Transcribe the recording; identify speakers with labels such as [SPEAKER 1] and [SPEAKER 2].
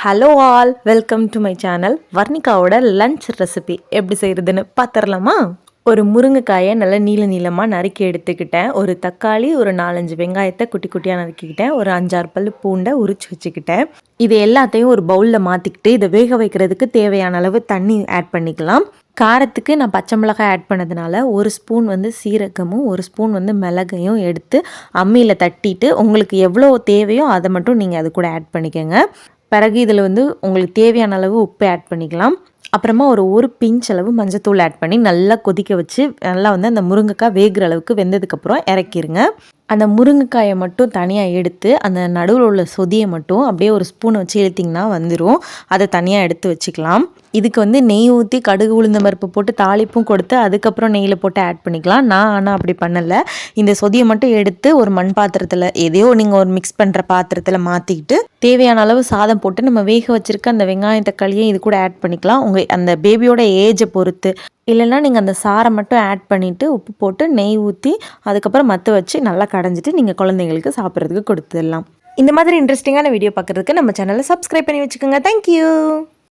[SPEAKER 1] Hello all, welcome to my channel. வர்ணிகாவோட lunch recipe எப்படி செய்கிறதுன்னு பார்த்துடலாமா? ஒரு முருங்கைக்காயை நல்லா நீளமாக நறுக்கி எடுத்துக்கிட்டேன். ஒரு தக்காளி, ஒரு 4-5 வெங்காயத்தை குட்டி குட்டியாக நறுக்கிக்கிட்டேன். ஒரு 5-6 பல் பூண்டை உரிச்சு வச்சுக்கிட்டேன். இது எல்லாத்தையும் ஒரு பவுலில் மாற்றிக்கிட்டு இதை வேக வைக்கிறதுக்கு தேவையான அளவு தண்ணி ஆட் பண்ணிக்கலாம். காரத்துக்கு நான் பச்சை மிளகாய் ஆட் பண்ணதுனால ஒரு ஸ்பூன் சீரகமும் ஒரு ஸ்பூன் மிளகையும் எடுத்து அம்மியில் தட்டிட்டு உங்களுக்கு எவ்வளோ தேவையோ அதை மட்டும் நீங்கள் அது கூட ஆட் பண்ணிக்கோங்க. பிறகு இதில் உங்களுக்கு தேவையான அளவு உப்பு ஆட் பண்ணிக்கலாம். அப்புறமா ஒரு பிஞ்ச் அளவு மஞ்சத்தூள் ஆட் பண்ணி நல்லா கொதிக்க வச்சு நல்லா அந்த முருங்கைக்காய் வேகிற அளவுக்கு வெந்ததுக்கப்புறம் இறக்கிடுங்க. அந்த முருங்கைக்காயை மட்டும் தனியாக எடுத்து அந்த நடுவில் உள்ள சொதியை மட்டும் அப்படியே ஒரு ஸ்பூனை வச்சு இழுத்திங்கன்னா வந்துடும். அதை தனியாக எடுத்து வச்சுக்கலாம். இதுக்கு நெய் ஊற்றி கடுகு உளுந்தம் பருப்பு போட்டு தாளிப்பும் கொடுத்து அதுக்கப்புறம் நெய்யில் போட்டு ஆட் பண்ணிக்கலாம். நான் ஆனால் அப்படி பண்ணலை. இந்த சொதியை மட்டும் எடுத்து ஒரு மண் பாத்திரத்தில் எதையோ நீங்கள் ஒரு மிக்ஸ் பண்ணுற பாத்திரத்தில் மாற்றிக்கிட்டு தேவையான அளவு சாதம் போட்டு நம்ம வேக வச்சுருக்க அந்த வெங்காயம் தக்காளியை இது கூட ஆட் பண்ணிக்கலாம். உங்கள் அந்த பேபியோட ஏஜை பொறுத்து, இல்லைன்னா நீங்கள் அந்த சாரை மட்டும் ஆட் பண்ணிவிட்டு உப்பு போட்டு நெய் ஊற்றி அதுக்கப்புறம் மற்ற வச்சு நல்லா கடைஞ்சிட்டு நீங்கள் குழந்தைங்களுக்கு சாப்பிட்றதுக்கு கொடுத்துடலாம். இந்த மாதிரி இன்ட்ரெஸ்டிங்கான வீடியோ பார்க்குறதுக்கு நம்ம சேனலை சப்ஸ்கிரைப் பண்ணி வச்சுக்கோங்க. தேங்க்யூ.